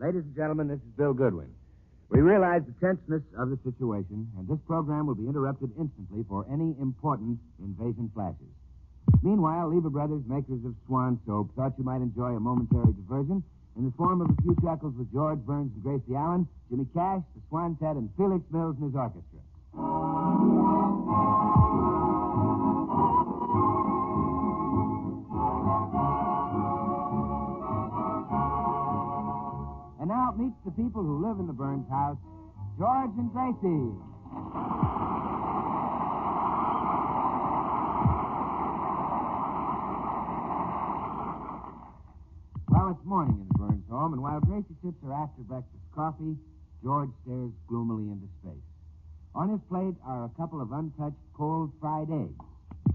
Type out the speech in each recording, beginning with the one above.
Ladies and gentlemen, this is Bill Goodwin. We realize the tenseness of the situation, and this program will be interrupted instantly for any important invasion flashes. Meanwhile, Lever Brothers, makers of Swan Soap, thought you might enjoy a momentary diversion in the form of a few chuckles with George Burns and Gracie Allen, Jimmy Cash, the Swan-Tet, and Felix Mills and his orchestra. And now meet the people who live in the Burns house, George and Gracie. Well, it's morning in the Burns home, and while Gracie sips her after-breakfast coffee, George stares gloomily into space. On his plate are a couple of untouched cold fried eggs,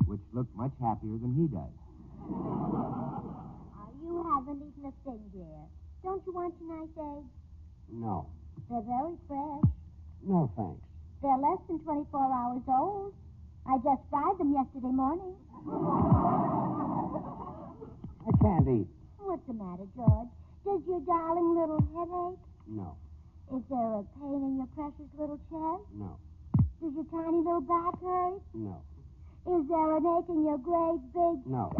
which look much happier than he does. You haven't eaten a thing, dear. Don't you want your nice eggs? No. They're very fresh. No, thanks. They're less than 24 hours old. I just fried them yesterday morning. I can't eat. What's the matter, George? Does your darling little head ache? No. Is there a pain in your precious little chest? No. Does your tiny little back hurt? No. Is there an ache in your great big... No.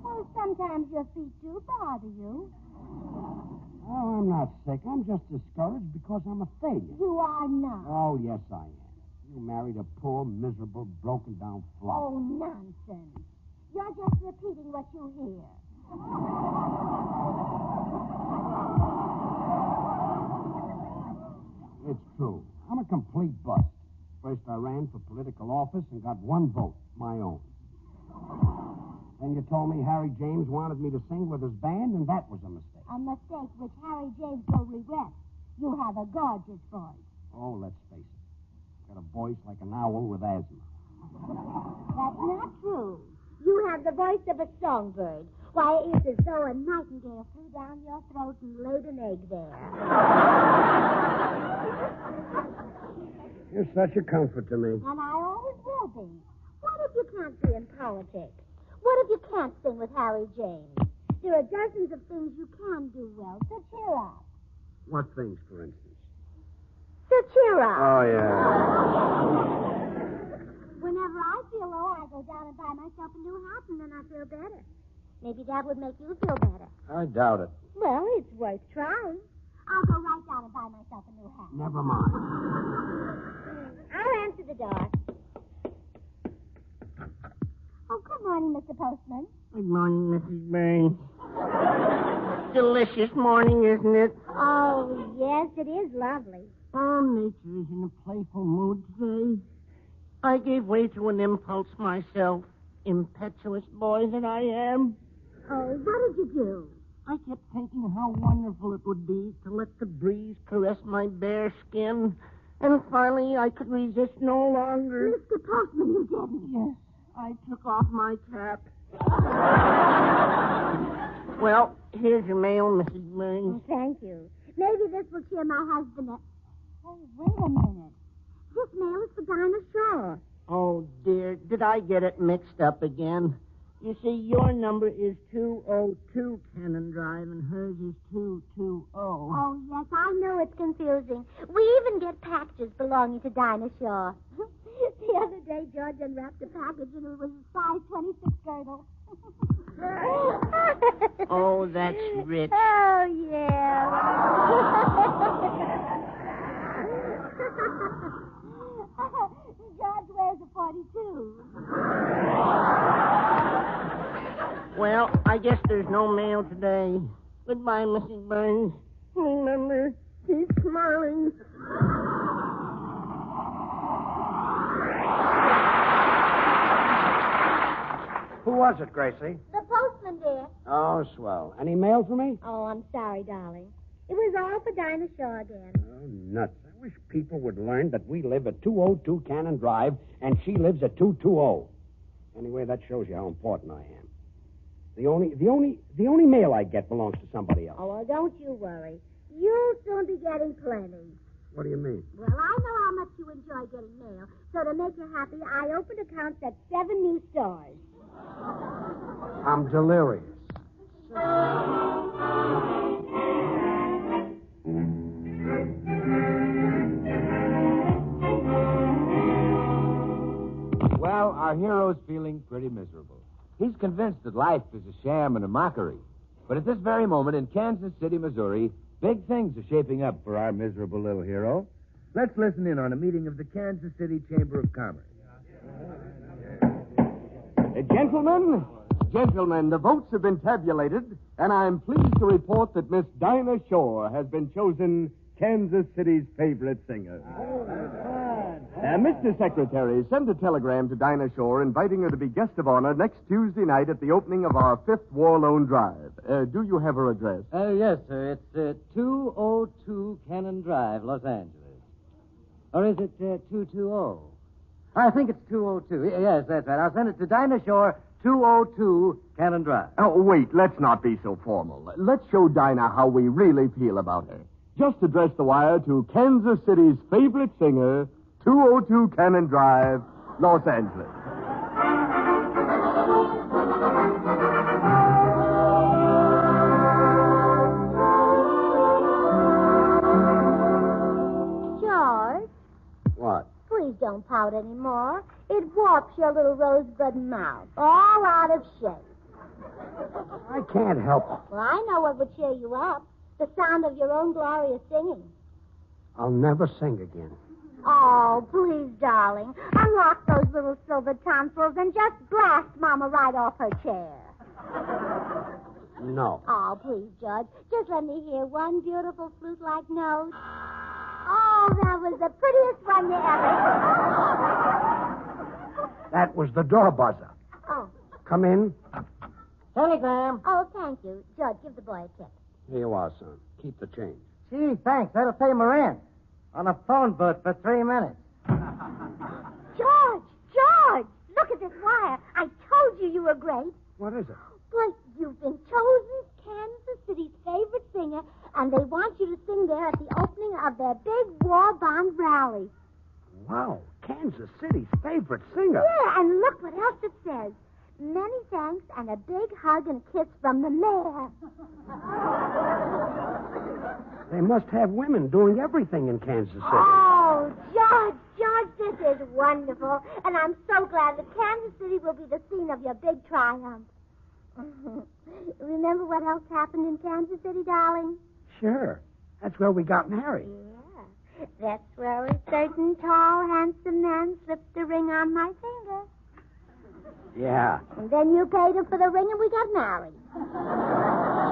Well, sometimes your feet do bother you. Oh, I'm not sick. I'm just discouraged because I'm a failure. You are not. Oh, yes, I am. You married a poor, miserable, broken-down flop. Oh, nonsense. You're just repeating what you hear. It's true. I'm a complete bust. First, I ran for political office and got one vote, my own. Then you told me Harry James wanted me to sing with his band, and that was a mistake. A mistake which Harry James will regret. You have a gorgeous voice. Oh, let's face it. Got a voice like an owl with asthma. That's not true. You have the voice of a songbird. Why, it's as though a nightingale flew down your throat and laid an egg there. You're such a comfort to me. And I always will be. What if you can't be in politics? What if you can't sing with Harry James? There are dozens of things you can do well, so cheer up. What things, for instance? So cheer up. Oh, yeah. Whenever I feel low, I go down and buy myself a new hat, and then I feel better. Maybe that would make you feel better. I doubt it. Well, it's worth trying. I'll go right down and buy myself a new hat. Never mind. I'll answer the door. Oh, good morning, Mr. Postman. Good morning, Mrs. Burns. Delicious morning, isn't it? Oh, yes, it is lovely. Oh, nature is in a playful mood today. I gave way to an impulse myself, impetuous boy that I am. Oh, what did you do? I kept thinking how wonderful it would be to let the breeze caress my bare skin, and finally I could resist no longer. Mr. Postman, you didn't. Yes, I took off my cap. Well, here's your mail, Mrs. Burns. Oh, thank you. Maybe this will cheer my husband up. Oh, wait a minute. This mail is for Dinah Shaw. Oh, dear, did I get it mixed up again? You see, your number is 202 Cannon Drive, and hers is 220. Oh, yes, I know it's confusing. We even get packages belonging to Dinah Shaw. The other day, George unwrapped a package, and it was a size 26 girdle. Oh, that's rich. Oh, yeah. George wears a 42. Well, I guess there's no mail today. Goodbye, Mrs. Burns. Remember, keep smiling. Who was it, Gracie? The postman, dear. Oh, swell. Any mail for me? Oh, I'm sorry, darling. It was all for Dinah Shaw again. Oh, nuts. I wish people would learn that we live at 202 Cannon Drive, and she lives at 220. Anyway, that shows you how important I am. The only mail I get belongs to somebody else. Oh, well, don't you worry. You'll soon be getting plenty. What do you mean? Well, I know how much you enjoy getting mail, so to make you happy, I opened accounts at 7 new stores. I'm delirious. our hero's feeling pretty miserable. He's convinced that life is a sham and a mockery. But at this very moment in Kansas City, Missouri, big things are shaping up for our miserable little hero. Let's listen in on a meeting of the Kansas City Chamber of Commerce. Gentlemen, the votes have been tabulated, and I'm pleased to report that Miss Dinah Shore has been chosen Kansas City's favorite singer. Mr. Secretary, send a telegram to Dinah Shore inviting her to be guest of honor next Tuesday night at the opening of our 5th War Loan Drive. Do you have her address? Yes, sir. It's 202 Cannon Drive, Los Angeles. Or is it 220? I think it's 202. Yes, that's right. I'll send it to Dinah Shore, 202 Cannon Drive. Oh, wait, let's not be so formal. Let's show Dinah how we really feel about her. Just address the wire to Kansas City's favorite singer, 202 Cannon Drive, Los Angeles. George, What? please don't pout anymore. It warps your little rosebud mouth, all out of shape. I can't help it. Well, I know what would cheer you up. The sound of your own glorious singing. I'll never sing again. Oh, please, darling. Unlock those little silver tonsils and just blast Mama right off her chair. No. Oh, please, Judge. Just let me hear one beautiful flute-like note. Oh, that was the prettiest one you ever heard. That was the door buzzer. Oh. Come in. Telegram. Oh, thank you. Judge, give the boy a tip. Here you are, son. Keep the change. Gee, thanks. That'll pay my rent. On a phone booth for 3 minutes. George, look at this wire. I told you you were great. What is it? Well, you've been chosen Kansas City's favorite singer, and they want you to sing there at the opening of their big war bond rally. Wow, Kansas City's favorite singer. Yeah, and look what else it says. Many thanks and a big hug and kiss from the mayor. They must have women doing everything in Kansas City. Oh, George, this is wonderful. And I'm so glad that Kansas City will be the scene of your big triumph. Remember what else happened in Kansas City, darling? Sure. That's where we got married. Yeah. That's where a certain tall, handsome man slipped a ring on my finger. Yeah. And then you paid him for the ring and we got married.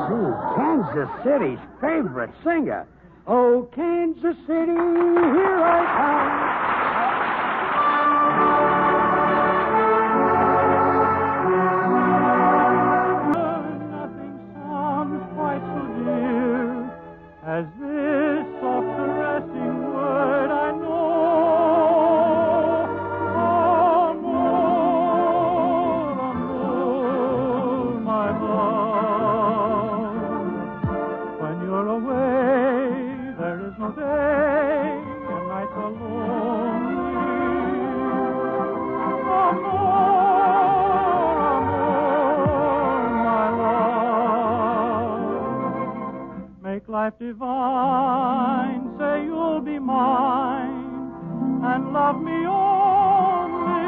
Gee, Kansas City's favorite singer. Oh, Kansas City, here I come. Nothing sounds quite so dear as this soft caressing word I know. Life divine, say you'll be mine and love me only.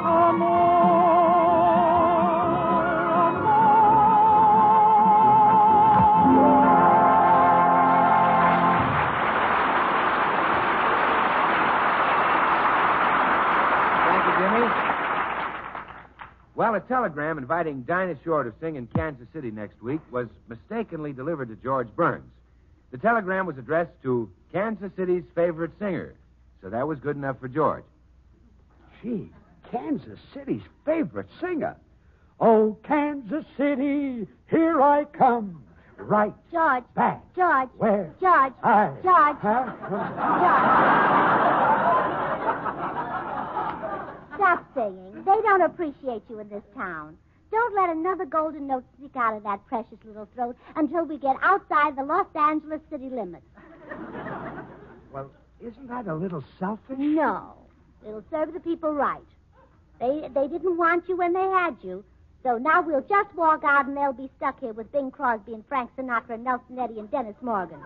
Amor, Thank you, Jimmy. Well, a telegram inviting Dinah Shore to sing in Kansas City next week was mistakenly delivered to George Burns. The telegram was addressed to Kansas City's favorite singer, so that was good enough for George. Gee, Kansas City's favorite singer. Oh, Kansas City, here I come. Right. George. Back. George. Where? George. I. George. Huh? Stop singing. They don't appreciate you in this town. Don't let another golden note stick out of that precious little throat until we get outside the Los Angeles city limits. Well, isn't that a little selfish? No. It'll serve the people right. They didn't want you when they had you. So now we'll just walk out and they'll be stuck here with Bing Crosby and Frank Sinatra and Nelson Eddy and Dennis Morgan.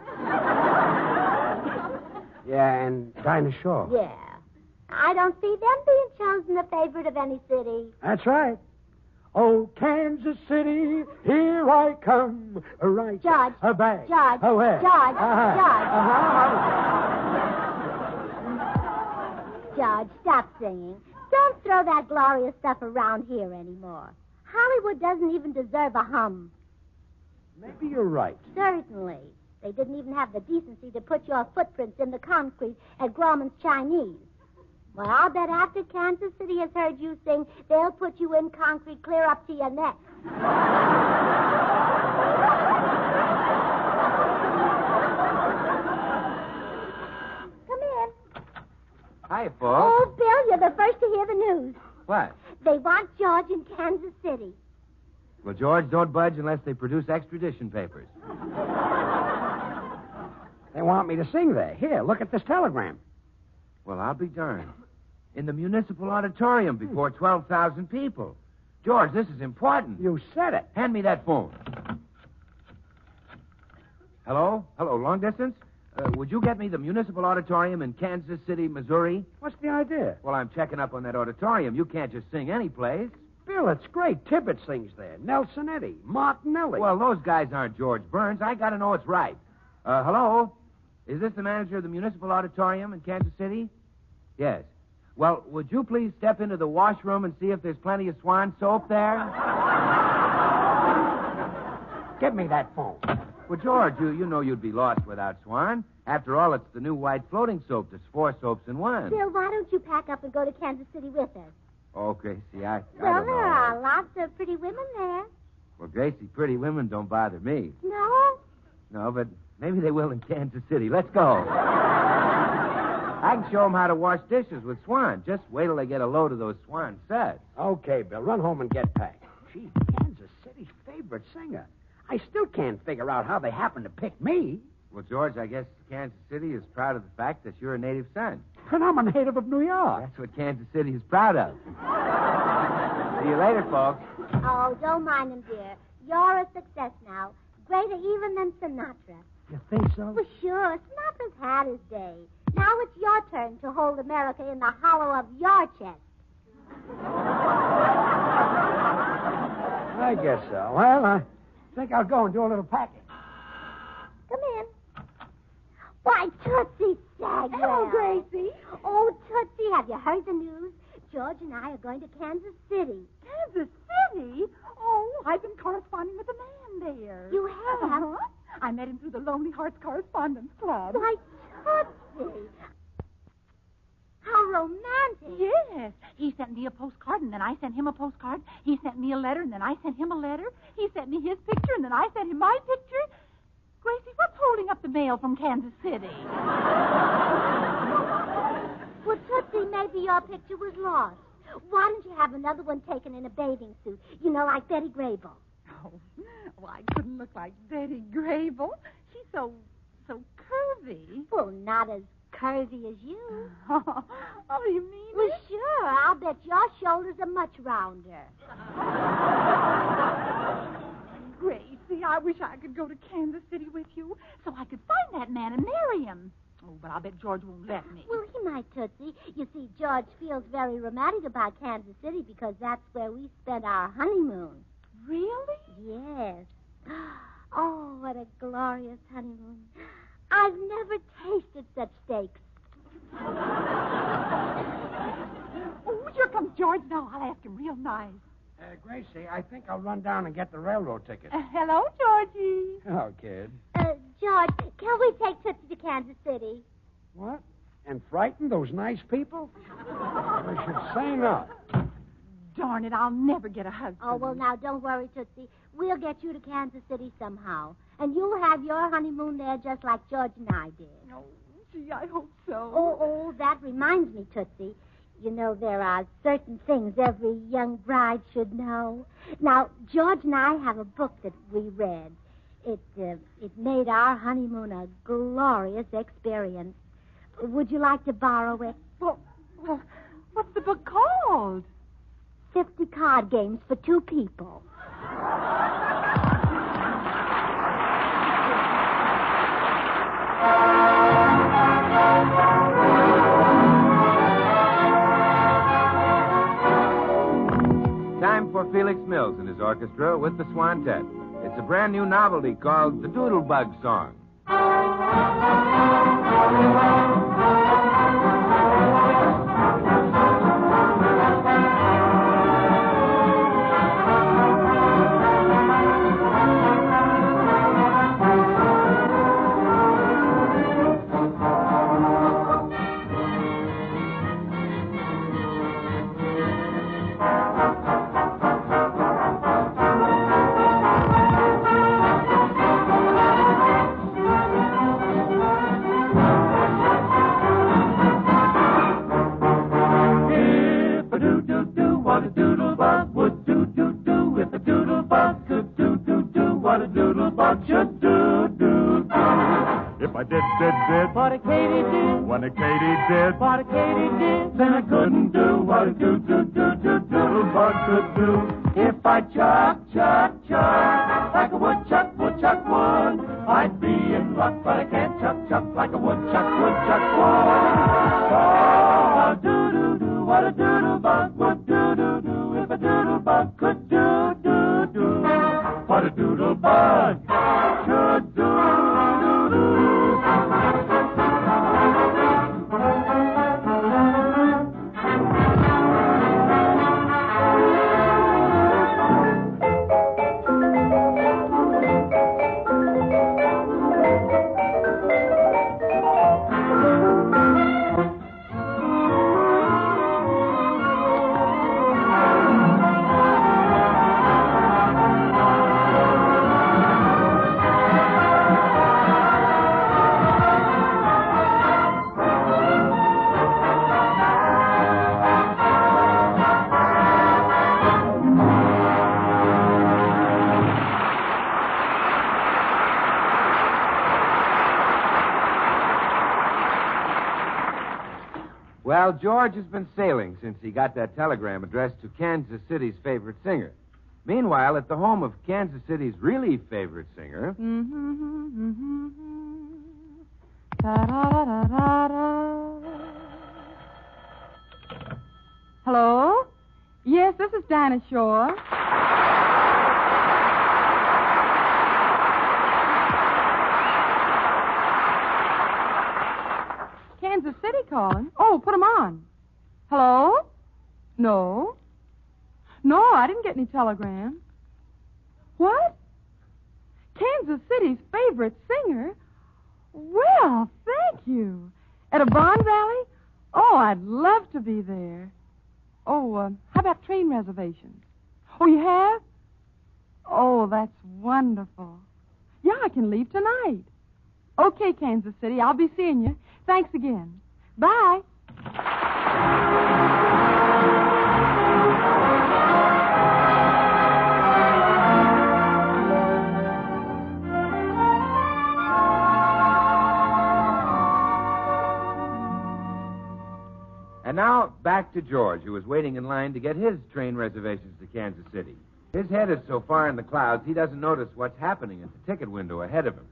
Yeah, and Dinah Shore. Yeah. I don't see them being chosen the favorite of any city. That's right. Oh, Kansas City, here I come. Right. George. A bag. George. Away. George. George. George, stop singing. Don't throw that glorious stuff around here anymore. Hollywood doesn't even deserve a hum. Maybe you're right. Certainly. They didn't even have the decency to put your footprints in the concrete at Grauman's Chinese. Well, I'll bet after Kansas City has heard you sing, they'll put you in concrete clear up to your neck. Come in. Hi, folks. Oh, Bill, you're the first to hear the news. What? They want George in Kansas City. Well, George, don't budge unless they produce extradition papers. They want me to sing there. Here, look at this telegram. Well, I'll be darned. In the municipal auditorium before 12,000 people. George, this is important. You said it. Hand me that phone. Hello? Hello, long distance? Would you get me the municipal auditorium in Kansas City, Missouri? What's the idea? Well, I'm checking up on that auditorium. You can't just sing any place. Bill, it's great. Tibbet sings there. Nelson Eddy. Martinelli. Well, those guys aren't George Burns. I got to know it's right. Hello? Is this the manager of the municipal auditorium in Kansas City? Yes. Well, would you please step into the washroom and see if there's plenty of Swan soap there? Give me that phone. Well, George, you know you'd be lost without Swan. After all, it's the new white floating soap. There's 4 soaps in one. Bill, why don't you pack up and go to Kansas City with us? Oh, Gracie, I Well, don't know. there are lots of pretty women there. Well, Gracie, pretty women don't bother me. No? No, but maybe they will in Kansas City. Let's go. I can show them how to wash dishes with Swan. Just wait till they get a load of those Swan sets. Okay, Bill, run home and get packed. Gee, Kansas City's favorite singer. I still can't figure out how they happen to pick me. Well, George, I guess Kansas City is proud of the fact that you're a native son. But I'm a native of New York. That's what Kansas City is proud of. See you later, folks. Oh, don't mind him, dear. You're a success now. Greater even than Sinatra. You think so? Well, sure. Sinatra's had his day. Now it's your turn to hold America in the hollow of your chest. I guess so. Well, I think I'll go and do a little packing. Come in. Why, Tootsie Sagwell. Hello, Gracie. Oh, Tootsie, have you heard the news? George and I are going to Kansas City. Kansas City? Oh, I've been corresponding with a man there. You have? Uh-huh. I met him through the Lonely Hearts Correspondence Club. Why, Tootsie. How romantic. Yes. He sent me a postcard, and then I sent him a postcard. He sent me a letter, and then I sent him a letter. He sent me his picture, and then I sent him my picture. Gracie, what's holding up the mail from Kansas City? Well, Tootsie, maybe your picture was lost. Why don't you have another one taken in a bathing suit? You know, like Betty Grable. Oh, well, I couldn't look like Betty Grable. She's so curvy. Well, not as curvy as you. Oh, you mean Well, it? sure. I'll bet your shoulders are much rounder. Gracie, I wish I could go to Kansas City with you so I could find that man and marry him. Oh, but I'll bet George won't let me. Well, he might, Tootsie. You see, George feels very romantic about Kansas City because that's where we spent our honeymoon. Really? Yes. Oh, what a glorious honeymoon. I've never tasted such steaks. Oh, here comes George now. I'll ask him real nice. Gracie, I think I'll run down and get the railroad ticket. Hello, Georgie. Hello, kid. George, can we take Tootsie to Kansas City? What? And frighten those nice people? I should say no. Darn it, I'll never get a hug. Oh, well, now, don't worry, Tootsie. We'll get you to Kansas City somehow. And you'll have your honeymoon there just like George and I did. Oh, gee, I hope so. Oh, that reminds me, Tootsie. You know, there are certain things every young bride should know. Now, George and I have a book that we read. It made our honeymoon a glorious experience. Would you like to borrow it? Well, what's the book called? 50 Card Games for 2 People. welcome for Felix Mills and his orchestra with the Swantet. It's a brand new novelty called the Doodlebug Song. If I did what a Katy did, when a Katy did what a Katy did, then I couldn't do what a doodlebug could do. If I chuck like a woodchuck would, I'd be in luck, but I can't chuck like a woodchuck would. Oh, do what a doodlebug would do if a doodlebug could do what a doodlebug should do. Well, George has been sailing since he got that telegram addressed to Kansas City's favorite singer. Meanwhile, at the home of Kansas City's really favorite singer... Hello? Yes, this is Dinah Shore. Kansas City calling. Oh, put 'em on. Hello? No, I didn't get any telegram. What? Kansas City's favorite singer? Well, thank you. At a bond rally? Oh, I'd love to be there. Oh, how about train reservations? Oh, you have? Oh, that's wonderful. Yeah, I can leave tonight. Okay, Kansas City, I'll be seeing you. Thanks again. Bye. And now, back to George, who is waiting in line to get his train reservations to Kansas City. His head is so far in the clouds, he doesn't notice what's happening at the ticket window ahead of him.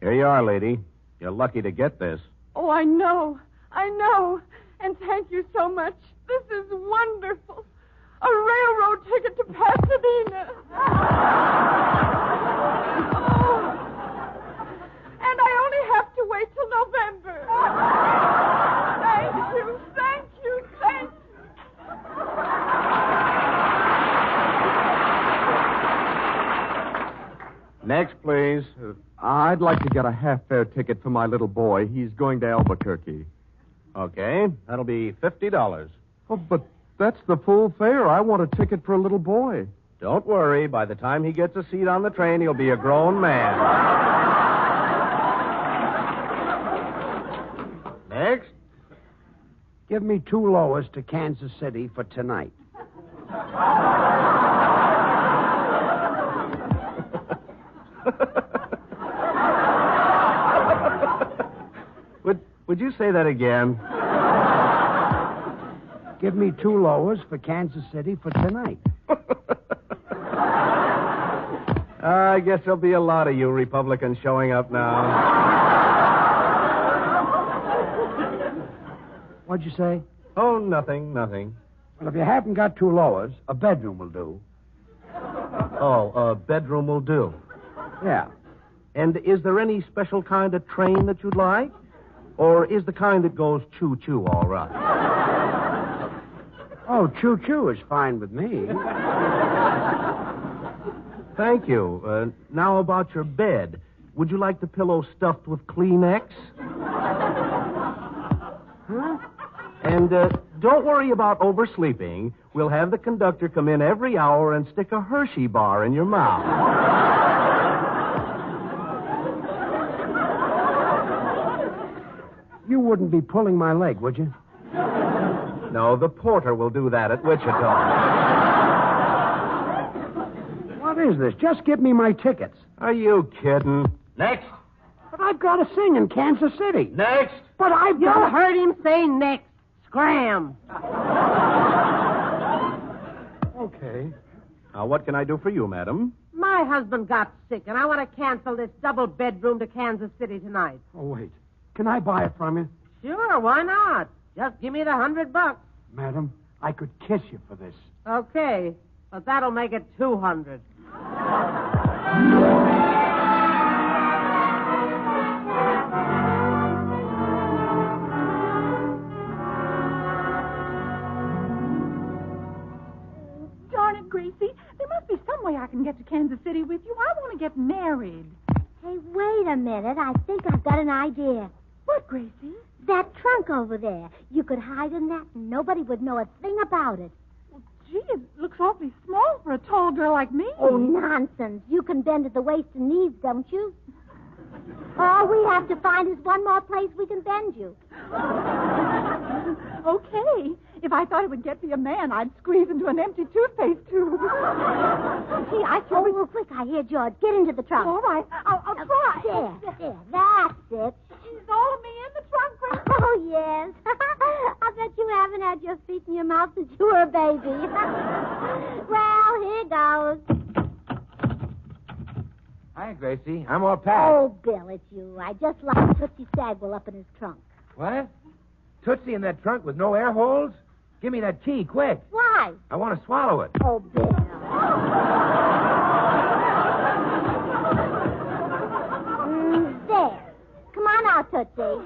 Here you are, lady. You're lucky to get this. Oh, I know. And thank you so much. This is wonderful. A railroad ticket to Pasadena. Oh. And I only have to wait till November. Thank you. Next, please. I'd like to get a half-fare ticket for my little boy. He's going to Albuquerque. Okay, that'll be $50. Oh, but that's the full fare. I want a ticket for a little boy. Don't worry. By the time he gets a seat on the train, he'll be a grown man. Next. Give me 2 lowers to Kansas City for tonight. Would you say that again? Give me 2 lowers for Kansas City for tonight. I guess there'll be a lot of you Republicans showing up now. What'd you say? Oh, nothing. Well, if you haven't got two lowers, a bedroom will do. Oh, a bedroom will do. Yeah. And is there any special kind of train that you'd like? Or is the kind that goes choo-choo all right? Oh, choo-choo is fine with me. Thank you. Now about your bed. Would you like the pillow stuffed with Kleenex? Huh? And don't worry about oversleeping. We'll have the conductor come in every hour and stick a Hershey bar in your mouth. You wouldn't be pulling my leg, would you? No, the porter will do that at Wichita. What is this? Just give me my tickets. Are you kidding? Next. But I've got to sing in Kansas City. Next. But I've You got... heard him say next. Scram. Okay. What can I do for you, madam? My husband got sick, and I want to cancel this double bedroom to Kansas City tonight. Oh, wait. Can I buy it from you? Sure, why not? Just give me the $100. Madam, I could kiss you for this. Okay, but that'll make it 200. Darn it, Gracie. There must be some way I can get to Kansas City with you. I want to get married. Hey, wait a minute. I think I've got an idea. What, Gracie? That trunk over there. You could hide in that and nobody would know a thing about it. Well, gee, it looks awfully small for a tall girl like me. Oh, nonsense. You can bend at the waist and knees, don't you? All we have to find is one more place we can bend you. Okay. If I thought it would get me a man, I'd squeeze into an empty toothpaste tube. Gee, I sure... Oh, well, quick, I hear George. Get into the trunk. All right. I'll try. There. That's it. Is all of me in the trunk, Gracie? Oh, yes. I bet you haven't had your feet in your mouth since you were a baby. Well, here goes. Hi, Gracie. I'm all packed. Oh, Bill, it's you. I just locked Tootsie Stagwell up in his trunk. What? Tootsie in that trunk with no air holes? Give me that key, quick. Why? I want to swallow it. Oh, Bill. There. Come on out, Tootsie.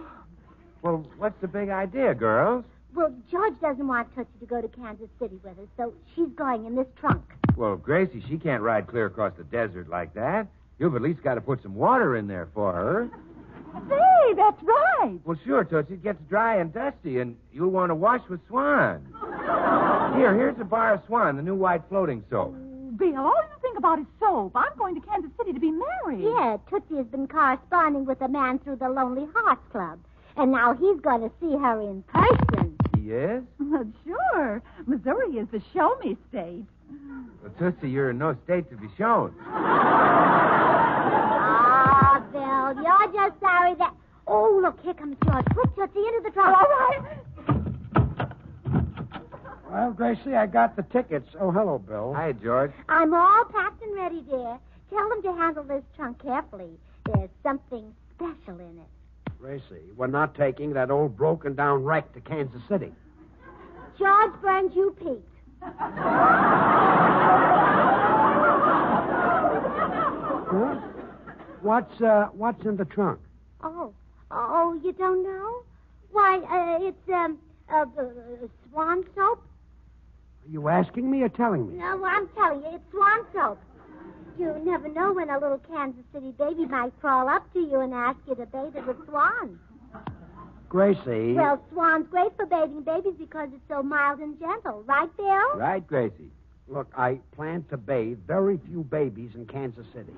Well, what's the big idea, girls? Well, George doesn't want Tootsie to go to Kansas City with us, so she's going in this trunk. Well, Gracie, she can't ride clear across the desert like that. You've at least got to put some water in there for her. Say, that's right. Well, sure, Tootsie. It gets dry and dusty, and you'll want to wash with Swan. Here's a bar of Swan, the new white floating soap. Bill, all you think about is soap. I'm going to Kansas City to be married. Yeah, Tootsie has been corresponding with a man through the Lonely Hearts Club, and now he's going to see her in person. Yes? Sure. Missouri is the show-me state. Well, Tootsie, you're in no state to be shown. Ah, Bill, you're just sorry that... Oh, look, here comes George. Put Tootsie into the trunk. All right. Well, Gracie, I got the tickets. Oh, hello, Bill. Hi, George. I'm all packed and ready, dear. Tell them to handle this trunk carefully. There's something special in it. Gracie, we're not taking that old broken-down wreck to Kansas City. George Burns, you Pete. Huh? What's in the trunk? Oh, you don't know? Why, it's Swan soap. Are you asking me or telling me? No, I'm telling you, it's Swan soap. You never know when a little Kansas City baby might crawl up to you and ask you to bathe it with Swan. Gracie. Well, Swan's great for bathing babies because it's so mild and gentle. Right, Bill? Right, Gracie. Look, I plan to bathe very few babies in Kansas City.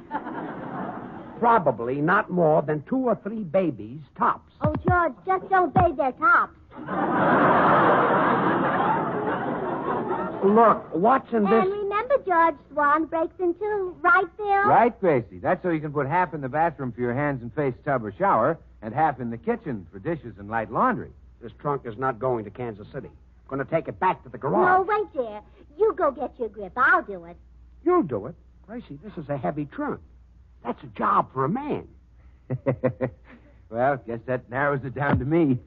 Probably not more than 2 or 3 babies, tops. Oh, George, just don't bathe their tops. Look, what's in this... And remember, George, Swan breaks in two. Right, Bill? Right, Gracie. That's so you can put half in the bathroom for your hands and face tub or shower, and half in the kitchen for dishes and light laundry. This trunk is not going to Kansas City. I'm going to take it back to the garage. No, wait there. You go get your grip. I'll do it. You'll do it. Gracie, this is a heavy trunk. That's a job for a man. Well, guess that narrows it down to me.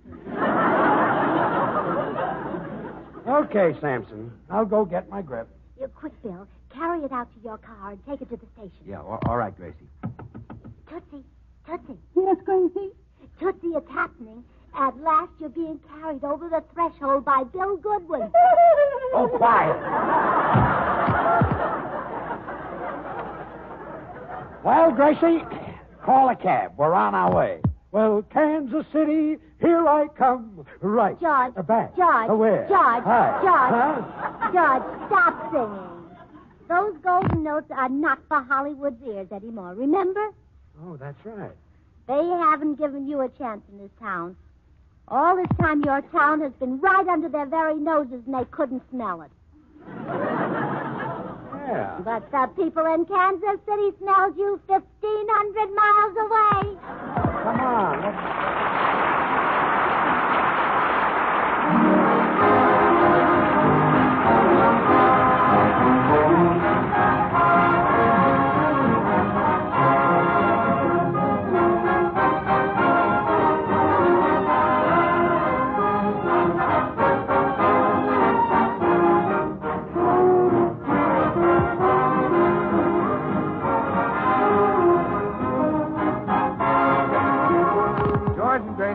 Okay, Samson. I'll go get my grip. Quick, Bill. Carry it out to your car and take it to the station. Yeah, all right, Gracie. Tootsie. Tootsie. Yes, Gracie? Tootsie, it's happening. At last, you're being carried over the threshold by Bill Goodwin. Oh, quiet. Well, Gracie, call a cab. We're on our way. Well, Kansas City, here I come. Right. George. Back. George. Where? George. Hi. George. George, stop singing. Those golden notes are not for Hollywood's ears anymore, remember? Oh, that's right. They haven't given you a chance in this town. All this time, your town has been right under their very noses, and they couldn't smell it. Yeah. But the people in Kansas City smelled you 1,500 miles away. Come on. Let's...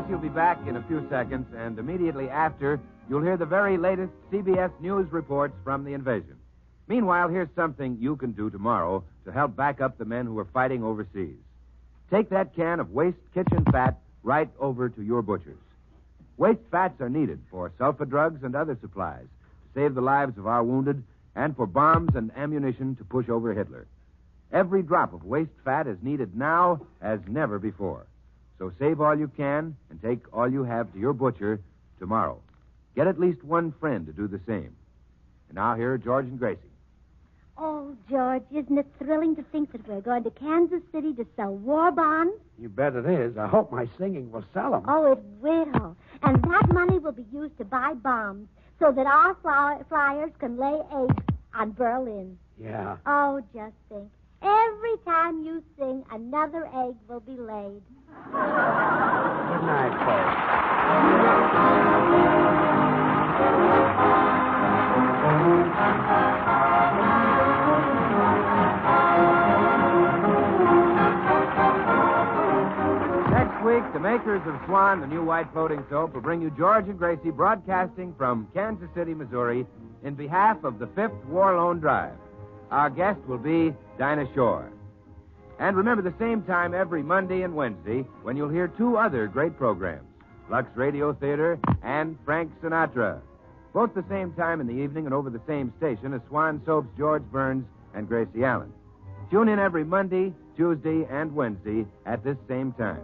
You'll be back in a few seconds, and immediately after, you'll hear the very latest CBS News reports from the invasion. Meanwhile, here's something you can do tomorrow to help back up the men who are fighting overseas. Take that can of waste kitchen fat right over to your butcher's. Waste fats are needed for sulfa drugs and other supplies to save the lives of our wounded and for bombs and ammunition to push over Hitler. Every drop of waste fat is needed now as never before. So save all you can and take all you have to your butcher tomorrow. Get at least one friend to do the same. And now here are George and Gracie. Oh, George, isn't it thrilling to think that we're going to Kansas City to sell war bonds? You bet it is. I hope my singing will sell them. Oh, it will. And that money will be used to buy bombs so that our flyers can lay eggs on Berlin. Yeah. Oh, just think. Every time you sing, another egg will be laid. Good night, folks. Next week, the makers of Swan, the new white floating soap, will bring you George and Gracie broadcasting from Kansas City, Missouri, in behalf of the 5th War Loan Drive. Our guest will be Dinah Shore. And remember the same time every Monday and Wednesday when you'll hear two other great programs, Lux Radio Theater and Frank Sinatra. Both the same time in the evening and over the same station as Swan Soap's George Burns and Gracie Allen. Tune in every Monday, Tuesday, and Wednesday at this same time.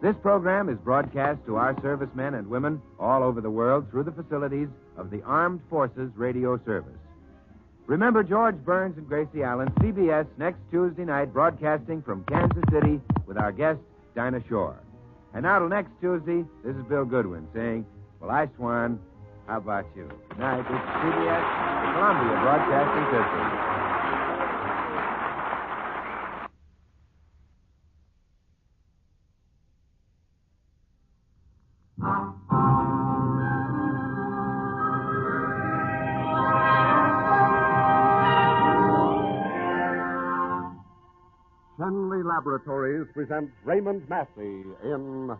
This program is broadcast to our servicemen and women all over the world through the facilities of the Armed Forces Radio Service. Remember George Burns and Gracie Allen, CBS, next Tuesday night, broadcasting from Kansas City with our guest, Dinah Shore. And now till next Tuesday, this is Bill Goodwin saying, well, I Swan, how about you? Good night. This is CBS, the Columbia Broadcasting System. Shenley Laboratories presents Raymond Massey in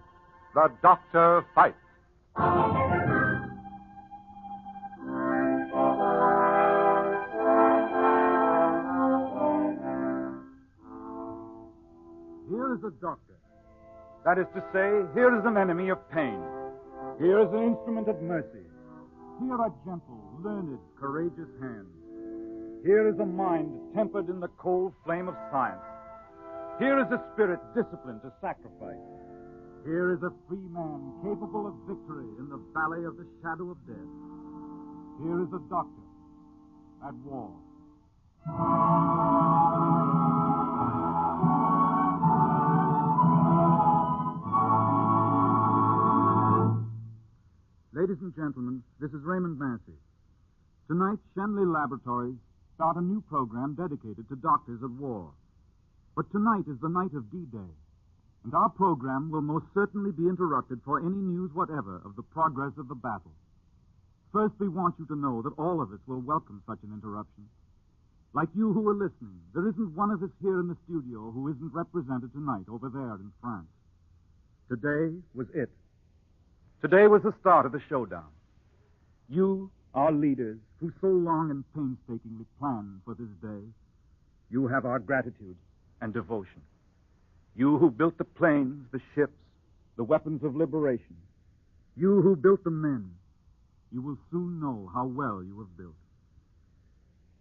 The Doctor Fights. Here is a doctor. That is to say, here is an enemy of pain. Here is an instrument of mercy. Here are gentle, learned, courageous hands. Here is a mind tempered in the cold flame of science. Here is a spirit disciplined to sacrifice. Here is a free man capable of victory in the valley of the shadow of death. Here is a doctor at war. Ladies and gentlemen, this is Raymond Massey. Tonight, Shenley Laboratories start a new program dedicated to doctors at war. But tonight is the night of D-Day, and our program will most certainly be interrupted for any news whatever of the progress of the battle. First, we want you to know that all of us will welcome such an interruption. Like you who are listening, there isn't one of us here in the studio who isn't represented tonight over there in France. Today was it. Today was the start of the showdown. You, our leaders, who so long and painstakingly planned for this day, you have our gratitude and devotion. You who built the planes, the ships, the weapons of liberation. You who built the men, you will soon know how well you have built.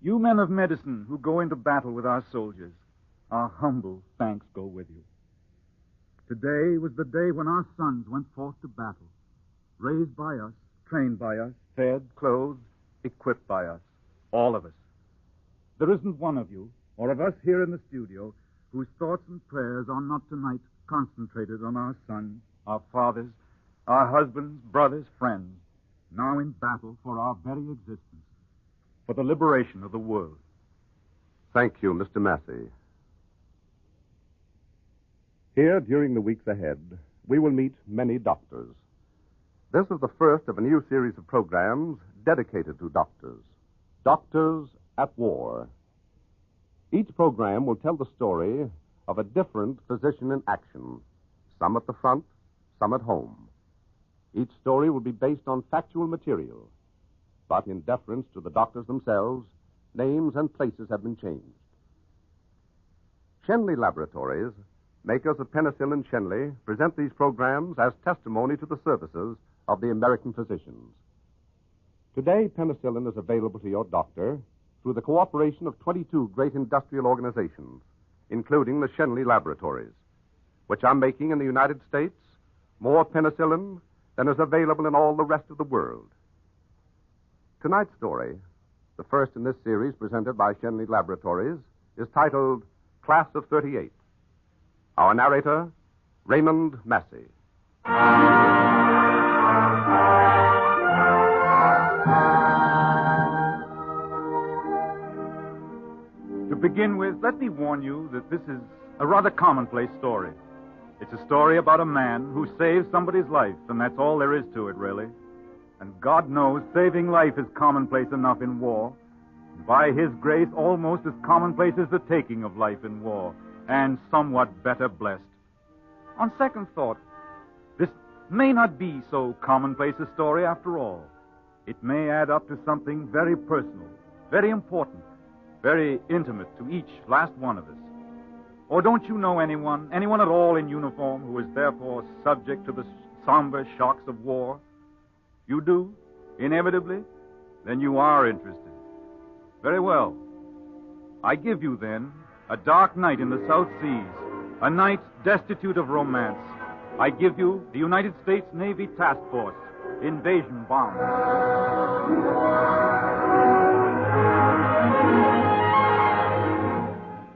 You men of medicine who go into battle with our soldiers, our humble thanks go with you. Today was the day when our sons went forth to battle, raised by us, trained by us, fed, clothed, equipped by us, all of us. There isn't one of you, or of us here in the studio, whose thoughts and prayers are not tonight concentrated on our sons, our fathers, our husbands, brothers, friends, now in battle for our very existence, for the liberation of the world. Thank you, Mr. Massey. Here, during the weeks ahead, we will meet many doctors. This is the first of a new series of programs dedicated to doctors. Doctors at War. Each program will tell the story of a different physician in action, some at the front, some at home. Each story will be based on factual material, but in deference to the doctors themselves, names and places have been changed. Shenley Laboratories, makers of penicillin Shenley, present these programs as testimony to the services of the American physicians. Today, penicillin is available to your doctor through the cooperation of 22 great industrial organizations, including the Shenley Laboratories, which are making in the United States more penicillin than is available in all the rest of the world. Tonight's story, the first in this series presented by Shenley Laboratories, is titled Class of 38. Our narrator, Raymond Massey. To begin with, let me warn you that this is a rather commonplace story. It's a story about a man who saves somebody's life, and that's all there is to it, really. And God knows saving life is commonplace enough in war. And by His grace, almost as commonplace as the taking of life in war, and somewhat better blessed. On second thought, this may not be so commonplace a story after all. It may add up to something very personal, very important, very intimate to each last one of us. Or don't you know anyone at all in uniform who is therefore subject to the somber shocks of war? You do, inevitably? Then you are interested. Very well. I give you, then, a dark night in the South Seas, a night destitute of romance. I give you the United States Navy Task Force, Invasion Bound.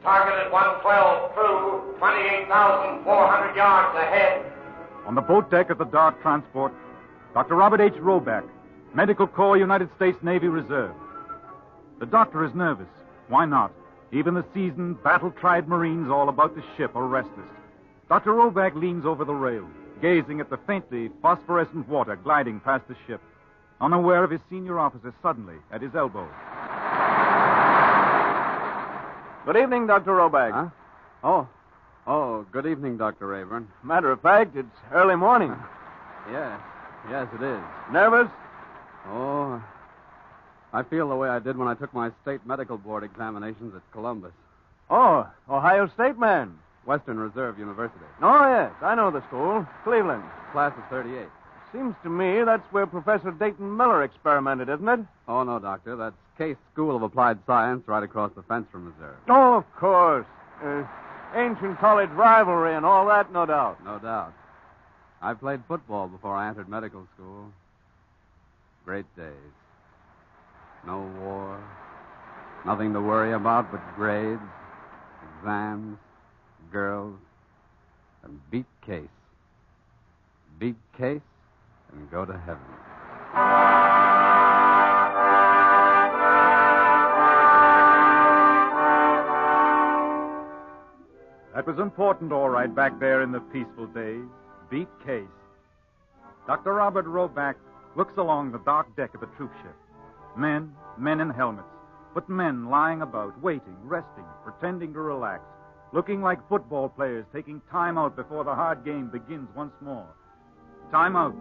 Target at 112 through 28,400 yards ahead. On the boat deck of the Dart transport, Dr. Robert H. Roback, Medical Corps, United States Navy Reserve. The doctor is nervous. Why not? Even the seasoned, battle-tried Marines all about the ship are restless. Dr. Roback leans over the rail, gazing at the faintly phosphorescent water gliding past the ship, unaware of his senior officer suddenly at his elbow. Good evening, Dr. Roback. Huh? Oh, good evening, Dr. Rayburn. Matter of fact, it's early morning. Yes, it is. Nervous? Oh, I feel the way I did when I took my state medical board examinations at Columbus. Oh, Ohio State man. Western Reserve University. Oh, yes, I know the school. Cleveland. Class of 38. Seems to me that's where Professor Dayton Miller experimented, isn't it? Oh, no, Doctor. That's Case School of Applied Science right across the fence from Reserve. Oh, of course. Ancient college rivalry and all that, no doubt. No doubt. I played football before I entered medical school. Great days. No war. Nothing to worry about but grades, exams, girls, and beat Case. Beat Case and go to heaven. That was important, all right, back there in the peaceful days. Beat Case. Dr. Robert Roback looks along the dark deck of a troop ship. Men in helmets, but men lying about, waiting, resting, pretending to relax, looking like football players taking time out before the hard game begins once more. Time out.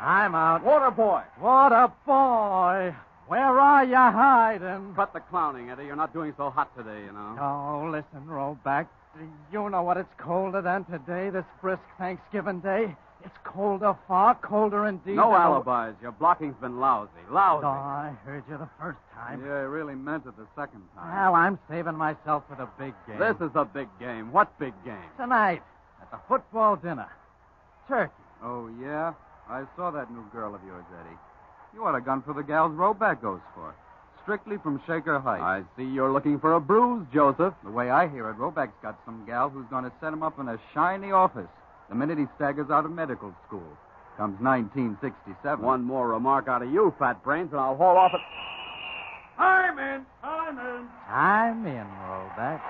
I'm out. Water boy. What a boy. Where are you hiding? Cut the clowning, Eddie. You're not doing so hot today, you know. Oh, listen, Rollback. Do you know what it's colder than today, this brisk Thanksgiving day? It's colder, far colder indeed. No alibis. Your blocking's been lousy. Lousy. Oh, I heard you the first time. Yeah, I really meant it the second time. Well, I'm saving myself for the big game. This is a big game. What big game? Tonight, at the football dinner. Turkey. Oh, yeah? I saw that new girl of yours, Eddie. You ought a gun for the gals Roback goes for. Strictly from Shaker Heights. I see you're looking for a bruise, Joseph. The way I hear it, Roback's got some gal who's going to set him up in a shiny office the minute he staggers out of medical school. Comes 1967. One more remark out of you, fat brains, and I'll haul off it. I'm in, Rollback.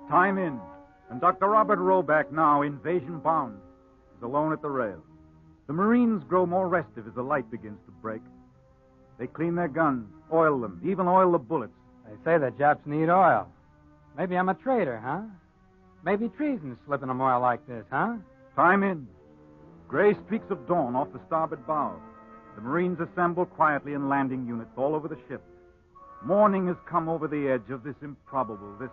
Time in, and Dr. Robert Roback, now invasion bound, is alone at the rail. The Marines grow more restive as the light begins to break. They clean their guns, oil them, even oil the bullets. They say the Japs need oil. Maybe I'm a traitor, huh? Maybe treason's slipping them oil like this, huh? Time in. Gray streaks of dawn off the starboard bow. The Marines assemble quietly in landing units all over the ship. Morning has come over the edge of this improbable, this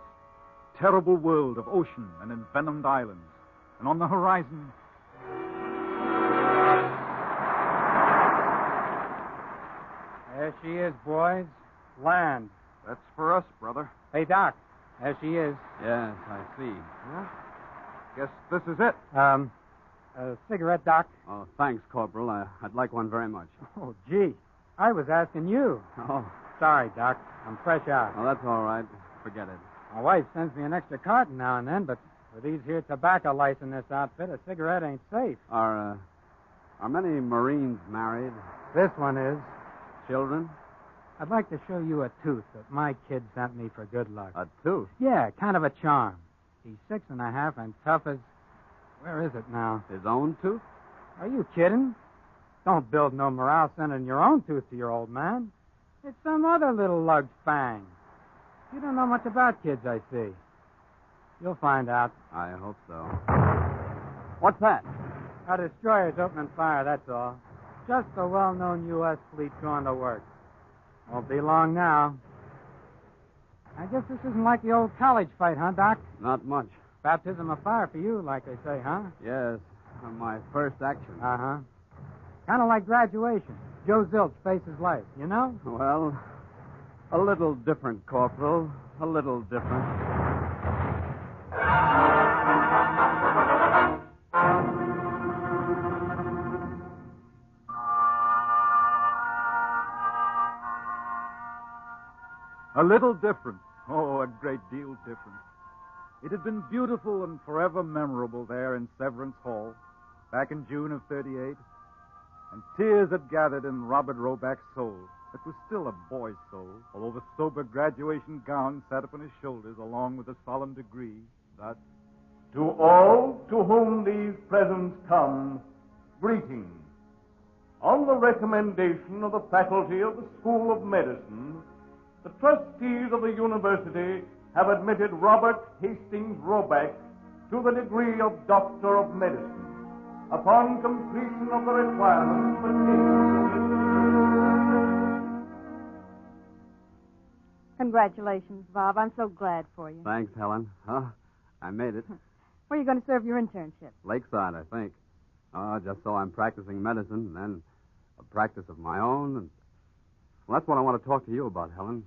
terrible world of ocean and envenomed islands. And on the horizon... There she is, boys. Land. That's for us, brother. Hey, Doc. There she is. Yes, I see. Huh? Guess this is it. A cigarette, Doc? Oh, thanks, Corporal. I'd like one very much. Oh, gee. I was asking you. Oh. Sorry, Doc. I'm fresh out. Well, that's all right. Forget it. My wife sends me an extra carton now and then, but with these here tobacco lights in this outfit, a cigarette ain't safe. Are many Marines married? This one is. Children? I'd like to show you a tooth that my kid sent me for good luck. A tooth? Yeah, kind of a charm. He's 6.5 and tough as... Where is it now? His own tooth? Are you kidding? Don't build no morale sending your own tooth to your old man. It's some other little lug's fang. You don't know much about kids, I see. You'll find out. I hope so. What's that? A destroyer's opening fire, that's all. Just a well-known U.S. fleet going to work. Won't be long now. I guess this isn't like the old college fight, huh, Doc? Not much. Baptism of fire for you, like they say, huh? Yes, my first action. Uh-huh. Kind of like graduation. Joe Zilch faces life, you know? Well, a little different, Corporal. A little different. A little different. Oh, a great deal different. It had been beautiful and forever memorable there in Severance Hall, back in June of 38. And tears had gathered in Robert Roback's soul. It was still a boy's soul, although the sober graduation gown sat upon his shoulders along with a solemn degree that... To all to whom these presents come, greetings. On the recommendation of the faculty of the School of Medicine, the trustees of the university have admitted Robert Hastings Roback to the degree of Doctor of Medicine upon completion of the requirements pertaining. Congratulations, Bob. I'm so glad for you. Thanks, Helen. Huh? I made it. Where are you going to serve your internship? Lakeside, I think. Just so I'm practicing medicine, and then a practice of my own. And... Well, that's what I want to talk to you about, Helen.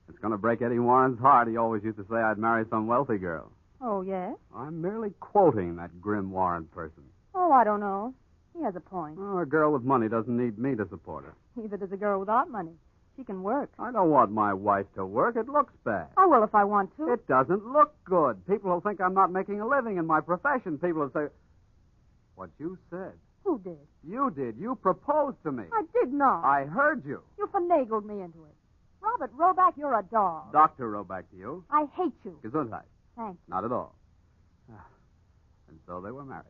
It's going to break Eddie Warren's heart. He always used to say I'd marry some wealthy girl. Oh, yes? I'm merely quoting that grim Warren person. Oh, I don't know. He has a point. Oh, a girl with money doesn't need me to support her. Neither does a girl without money. She can work. I don't want my wife to work. It looks bad. I will if I want to. It doesn't look good. People will think I'm not making a living in my profession. People will say, what you said. Who did? You did. You proposed to me. I did not. I heard you. You finagled me into it. Robert Roback, you're a dog. Dr. Roback to you. I hate you. Gesundheit. Thanks. Not at all. And so they were married.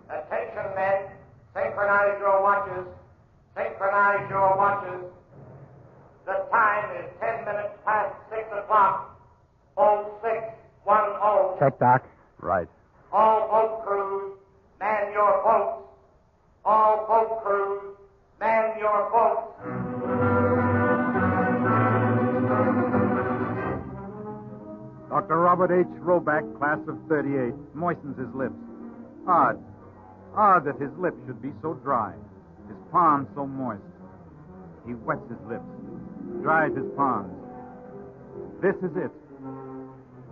Attention, men. Synchronize your watches. Synchronize your watches. The time is 10 minutes past 6 o'clock. 0610. Check, Doc. Right. All boat crews, man your boats. All boat crews, man your boats. Dr. Robert H. Roback, class of 38, moistens his lips. Odd. Odd that his lips should be so dry, his palms so moist. He wets his lips, dries his palms. This is it.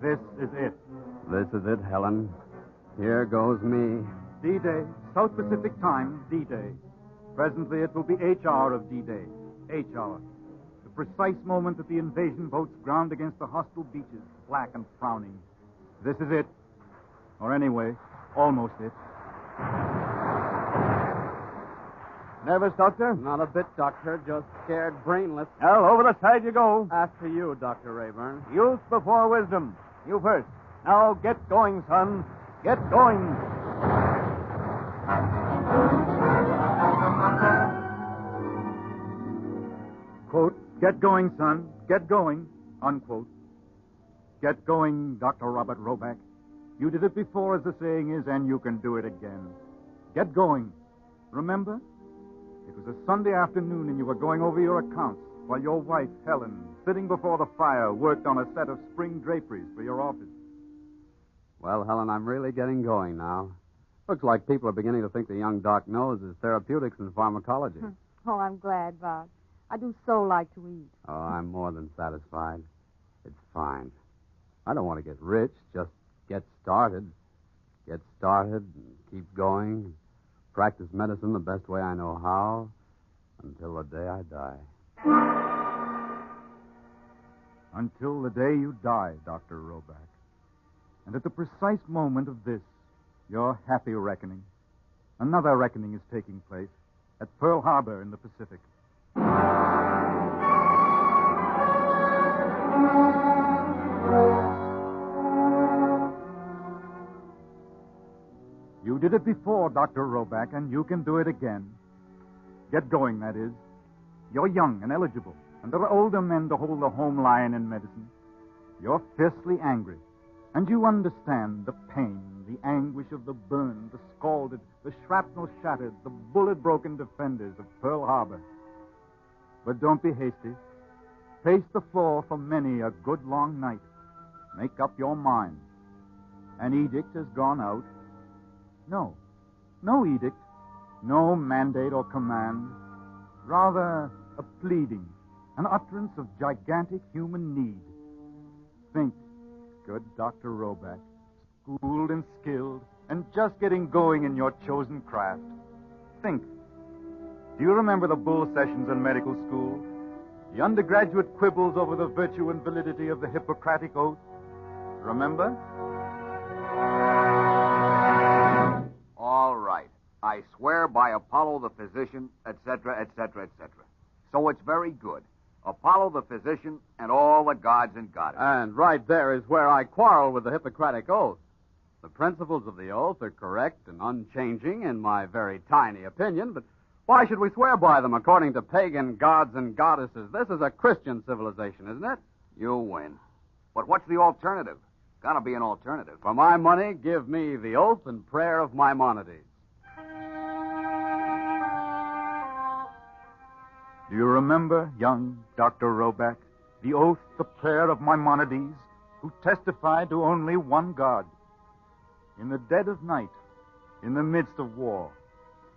This is it. This is it, Helen. Here goes me. D-Day, South Pacific Time, D-Day. Presently it will be H-hour of D-Day. H-hour. The precise moment that the invasion boats ground against the hostile beaches, black and frowning. This is it. Or anyway, almost it. Nervous, Doctor? Not a bit, Doctor. Just scared brainless. Well, over the side you go. After you, Dr. Rayburn. Youth before wisdom. You first. Now get going, son. Get going. Quote, get going, son. Get going. Unquote. Get going, Dr. Robert Roback. You did it before, as the saying is, and you can do it again. Get going. Remember? It was a Sunday afternoon, and you were going over your accounts while your wife, Helen, sitting before the fire, worked on a set of spring draperies for your office. Well, Helen, I'm really getting going now. Looks like people are beginning to think the young doc knows his therapeutics and pharmacology. Oh, I'm glad, Bob. I do so like to eat. Oh, I'm more than satisfied. It's fine. I don't want to get rich, just get started. Get started and keep going. Practice medicine the best way I know how until the day I die. Until the day you die, Dr. Roback. And at the precise moment of this, your happy reckoning, another reckoning is taking place at Pearl Harbor in the Pacific. You did it before, Dr. Roback, and you can do it again. Get going, that is. You're young and eligible, and there are older men to hold the home line in medicine. You're fiercely angry, and you understand the pain, the anguish of the burned, the scalded, the shrapnel-shattered, the bullet-broken defenders of Pearl Harbor. But don't be hasty. Pace the floor for many a good long night. Make up your mind. An edict has gone out. No edict. No mandate or command. Rather a pleading, an utterance of gigantic human need. Think, good Dr. Roback, schooled and skilled, and just getting going in your chosen craft. Think. Do you remember the bull sessions in medical school? The undergraduate quibbles over the virtue and validity of the Hippocratic Oath? Remember? All right. I swear by Apollo the physician, etc., etc., etc. So it's very good. Apollo the physician and all the gods and goddesses. And right there is where I quarrel with the Hippocratic Oath. The principles of the oath are correct and unchanging in my very tiny opinion, but why should we swear by them according to pagan gods and goddesses? This is a Christian civilization, isn't it? You win. But what's the alternative? Gotta be an alternative. For my money, give me the oath and prayer of Maimonides. Do you remember, young Dr. Roback, the oath, the prayer of Maimonides, who testified to only one God? In the dead of night, in the midst of war,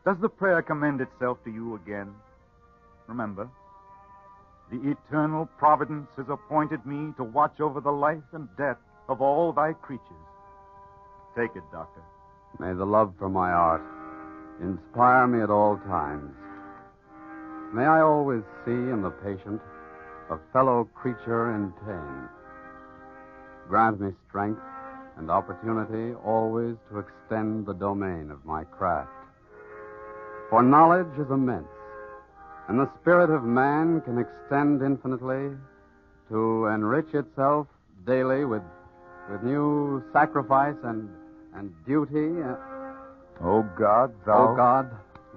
does the prayer commend itself to you again? Remember, the eternal providence has appointed me to watch over the life and death of all thy creatures. Take it, Doctor. May the love for my art, Inspire me at all times. May I always see in the patient a fellow creature in pain. Grant me strength and opportunity always to extend the domain of my craft. For knowledge is immense, and the spirit of man can extend infinitely to enrich itself daily with new sacrifice and duty. O God, O God,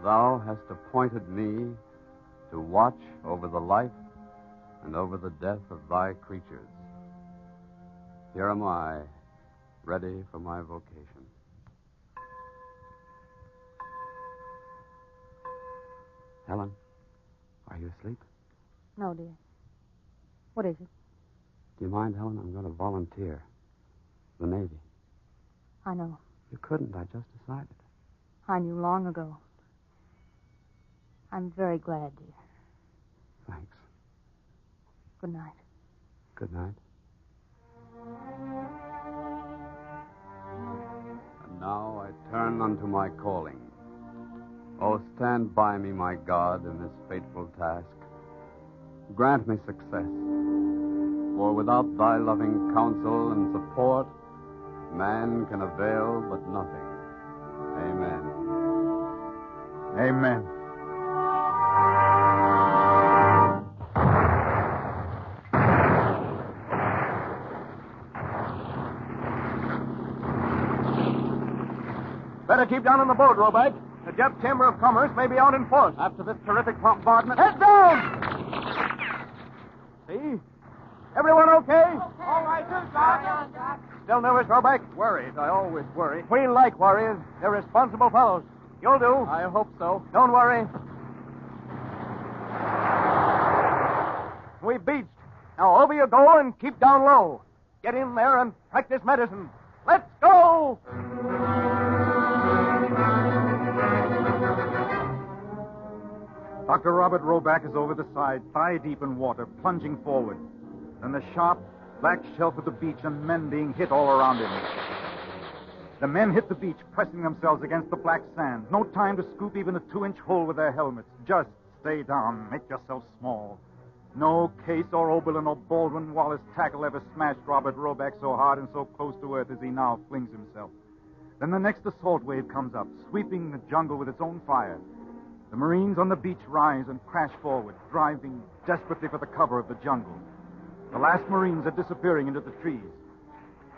thou hast appointed me to watch over the life and over the death of thy creatures. Here am I, ready for my vocation. Helen, are you asleep? No, dear. What is it? Do you mind, Helen? I'm going to volunteer. The Navy. I know. You couldn't. I just decided. I knew long ago. I'm very glad, dear. Thanks. Good night. Good night. And now I turn unto my calling. Oh, stand by me, my God, in this fateful task. Grant me success. For without thy loving counsel and support, man can avail but nothing. Amen. Amen. Better keep down on the boat, Roback. The Jap Chamber of Commerce may be out in force. After this terrific bombardment. Head down! See? Everyone okay? All right, Sergeant. Still nervous, Roback? Worried. I always worry. We like warriors. They're responsible fellows. You'll do. I hope so. Don't worry. We beached. Now over you go and keep down low. Get in there and practice medicine. Let's go! Dr. Robert Roback is over the side, thigh deep in water, plunging forward. Then the sharp, black shelf of the beach and men being hit all around him. The men hit the beach, pressing themselves against the black sand. No time to scoop even a 2-inch hole with their helmets. Just stay down. Make yourself small. No Case or Oberlin or Baldwin Wallace tackle ever smashed Robert Roback so hard and so close to earth as he now flings himself. Then the next assault wave comes up, sweeping the jungle with its own fire. The Marines on the beach rise and crash forward, driving desperately for the cover of the jungle. The last Marines are disappearing into the trees.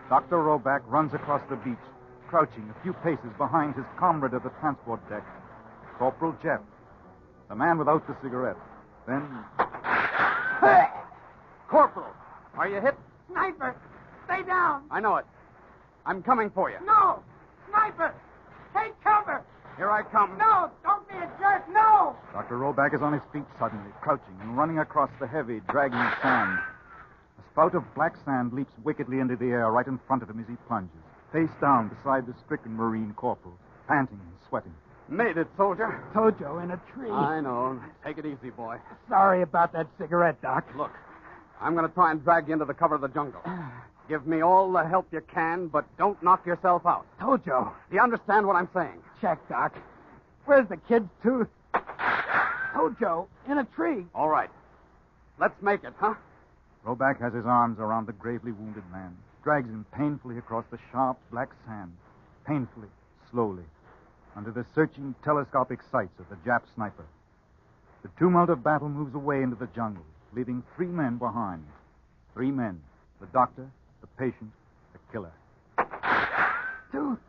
Dr. Roback runs across the beach, crouching a few paces behind his comrade at the transport deck, Corporal Jeff, the man without the cigarette. Then... Corporal, are you hit? Sniper, stay down. I know it. I'm coming for you. No, sniper, take cover. Here I come. No, don't be a jerk. No. Dr. Roback is on his feet suddenly, crouching and running across the heavy, dragging sand. A spout of black sand leaps wickedly into the air right in front of him as he plunges, face down beside the stricken Marine corporal, panting and sweating. Made it, soldier. Tojo in a tree. I know. Take it easy, boy. Sorry about that cigarette, Doc. Look, I'm going to try and drag you into the cover of the jungle. Give me all the help you can, but don't knock yourself out. Tojo. Do you understand what I'm saying? Check, Doc. Where's the kid's tooth? Tojo, in a tree. All right. Let's make it, huh? Roback has his arms around the gravely wounded man, drags him painfully across the sharp black sand, painfully, slowly, under the searching telescopic sights of the Jap sniper. The tumult of battle moves away into the jungle, leaving 3 men behind. 3 men, the doctor, the patient, the killer. Tooth.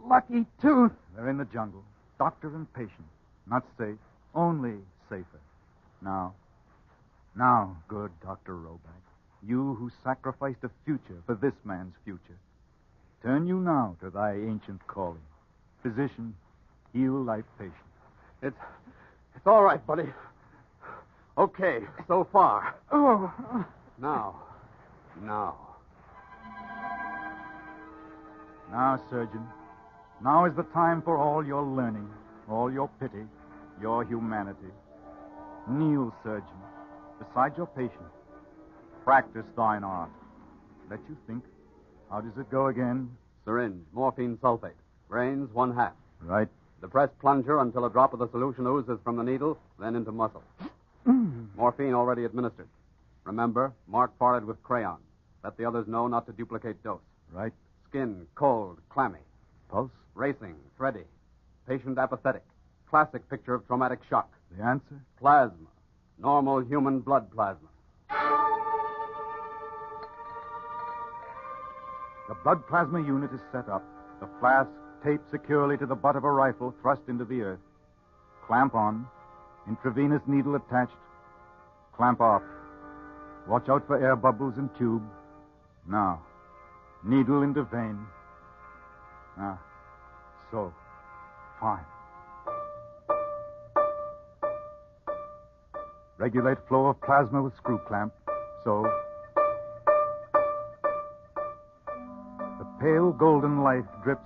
Lucky tooth. They're in the jungle, doctor and patient. Not safe, only safer. Now, good Dr. Roback, you who sacrificed a future for this man's future, turn you now to thy ancient calling. Physician, heal thy patient. It's all right, buddy. Okay, so far. Oh. Now. Now, surgeon, now is the time for all your learning, all your pity, your humanity. Kneel, surgeon, beside your patient. Practice thine art. Let you think. How does it go again? Syringe, morphine sulfate. Brains, 1/2. Right. Depress plunger until a drop of the solution oozes from the needle, then into muscle. Morphine already administered. Remember, mark forehead with crayon. Let the others know not to duplicate dose. Right. Skin, cold, clammy. Pulse? Racing, thready. Patient apathetic. Classic picture of traumatic shock. The answer? Plasma. Normal human blood plasma. The blood plasma unit is set up. The flask taped securely to the butt of a rifle thrust into the earth. Clamp on. Intravenous needle attached. Clamp off. Watch out for air bubbles in tube. Now. Needle into vein. So. Fine. Regulate flow of plasma with screw clamp. So. The pale golden light drips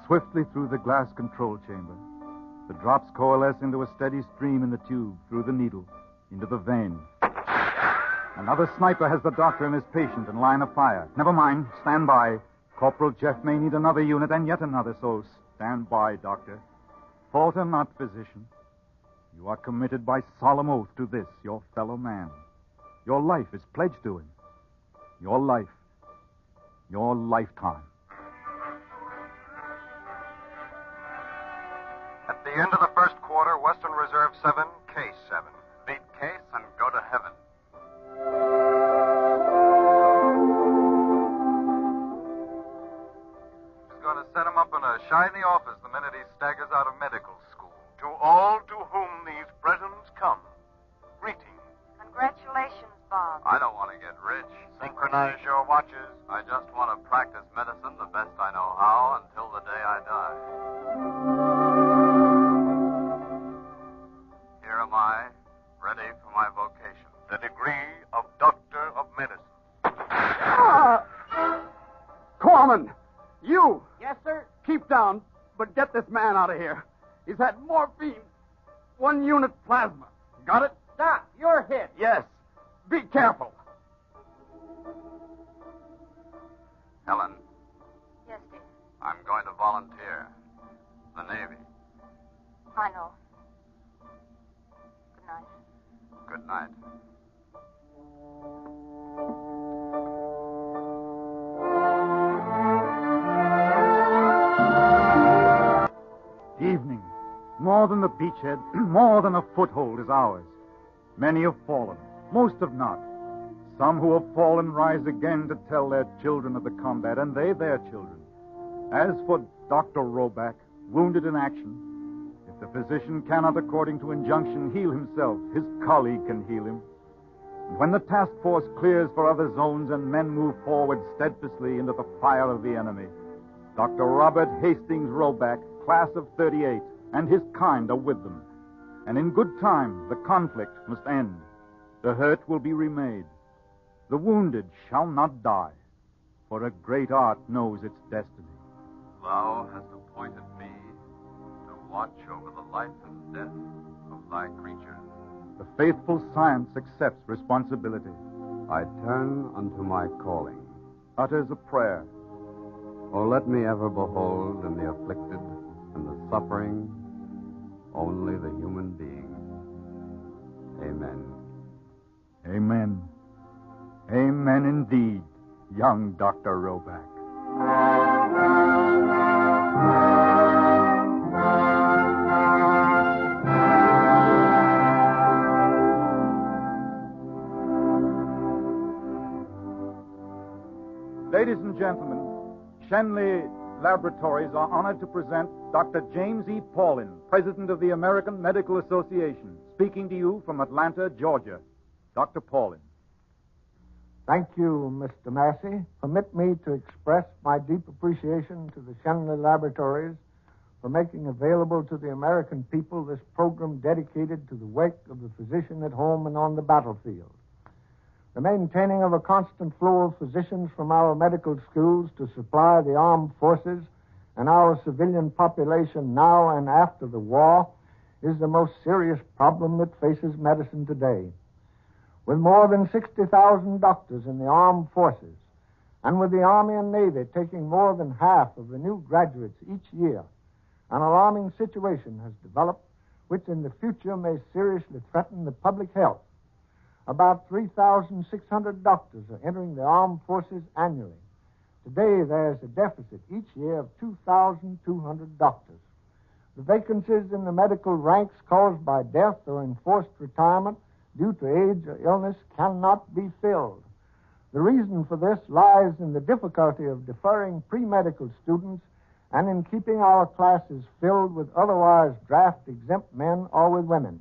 swiftly through the glass control chamber. The drops coalesce into a steady stream in the tube, through the needle, into the vein. Another sniper has the doctor and his patient in line of fire. Never mind. Stand by. Corporal Jeff may need another unit and yet another, so stand by, doctor. Falter not, physician. You are committed by solemn oath to this, your fellow man. Your life is pledged to him. Your life. Your lifetime. At the end of the first quarter, Western Reserve 7, Case 7. Beat Case and go to heaven. He's going to set him up in a shiny office the minute he staggers out of medical school. To all to whom these presents come, greetings. Congratulations, Bob. I don't want to get rich. Synchronize your watches. I just want to practice medicine the best I know how until the day I die. Here am I, ready for my vocation. The degree of Doctor of Medicine. Corman! You! Yes, sir? Keep down, but get this man out of here. He's had morphine. 1 unit plasma. Got it? Doc, you're hit. Yes. Be careful. Helen, Yes, dear. I'm going to volunteer. The Navy. I know. Good night. Good night. Evening. More than the beachhead, more than a foothold is ours. Many have fallen. Most have not. Some who have fallen rise again to tell their children of the combat, and they their children. As for Dr. Roback, wounded in action, if the physician cannot, according to injunction, heal himself, his colleague can heal him. And when the task force clears for other zones and men move forward steadfastly into the fire of the enemy, Dr. Robert Hastings Roback, class of 38, and his kind are with them. And in good time, the conflict must end. The hurt will be remade. The wounded shall not die, for a great art knows its destiny. Thou hast appointed me to watch over the life and death of thy creatures. The faithful science accepts responsibility. I turn unto my calling. Utters a prayer. Oh, let me ever behold in the afflicted and the suffering only the human being. Amen. Amen. Amen indeed, young Dr. Roback. Ladies and gentlemen, Shenley Laboratories are honored to present Dr. James E. Paulin, President of the American Medical Association, speaking to you from Atlanta, Georgia. Dr. Paulin. Thank you, Mr. Massey. Permit me to express my deep appreciation to the Shenley Laboratories for making available to the American people this program dedicated to the work of the physician at home and on the battlefield. The maintaining of a constant flow of physicians from our medical schools to supply the armed forces and our civilian population now and after the war is the most serious problem that faces medicine today. With more than 60,000 doctors in the armed forces, and with the Army and Navy taking more than half of the new graduates each year, an alarming situation has developed which in the future may seriously threaten the public health. About 3,600 doctors are entering the armed forces annually. Today, there's a deficit each year of 2,200 doctors. The vacancies in the medical ranks caused by death or enforced retirement due to age or illness cannot be filled. The reason for this lies in the difficulty of deferring pre-medical students and in keeping our classes filled with otherwise draft-exempt men or with women.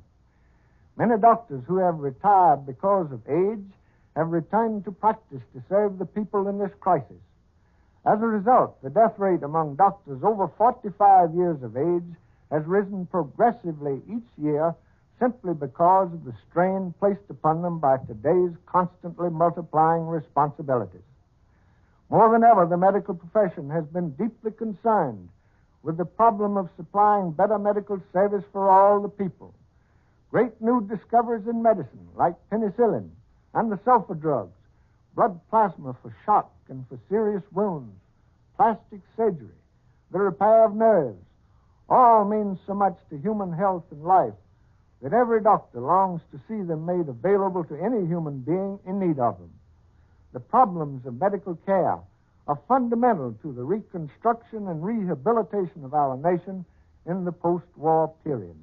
Many doctors who have retired because of age have returned to practice to serve the people in this crisis. As a result, the death rate among doctors over 45 years of age has risen progressively each year simply because of the strain placed upon them by today's constantly multiplying responsibilities. More than ever, the medical profession has been deeply concerned with the problem of supplying better medical service for all the people. Great new discoveries in medicine, like penicillin and the sulfur drugs, blood plasma for shock and for serious wounds, plastic surgery, the repair of nerves, all mean so much to human health and life that every doctor longs to see them made available to any human being in need of them. The problems of medical care are fundamental to the reconstruction and rehabilitation of our nation in the post-war period.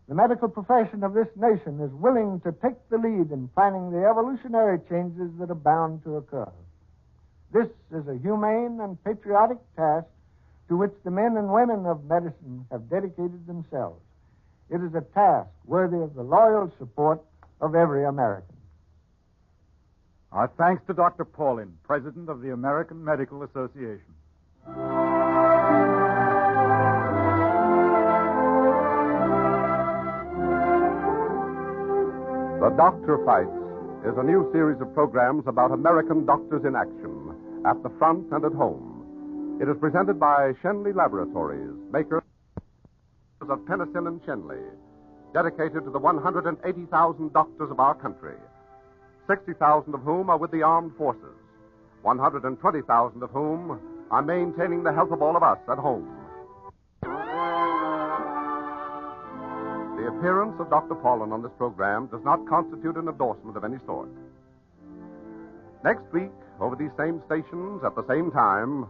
The medical profession of this nation is willing to take the lead in planning the evolutionary changes that are bound to occur. This is a humane and patriotic task to which the men and women of medicine have dedicated themselves. It is a task worthy of the loyal support of every American. Our thanks to Dr. Paulin, President of the American Medical Association. The Doctor Fights is a new series of programs about American doctors in action, at the front and at home. It is presented by Shenley Laboratories, makers of penicillin Shenley, dedicated to the 180,000 doctors of our country, 60,000 of whom are with the armed forces, 120,000 of whom are maintaining the health of all of us at home. The appearance of Dr. Paulin on this program does not constitute an endorsement of any sort. Next week, over these same stations at the same time,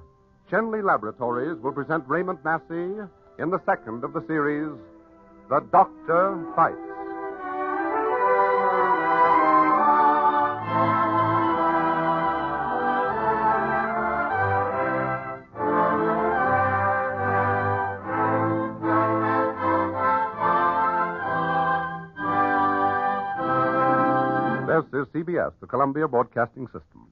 Shenley Laboratories will present Raymond Massey in the second of the series, The Doctor Fights. This is CBS, the Columbia Broadcasting System.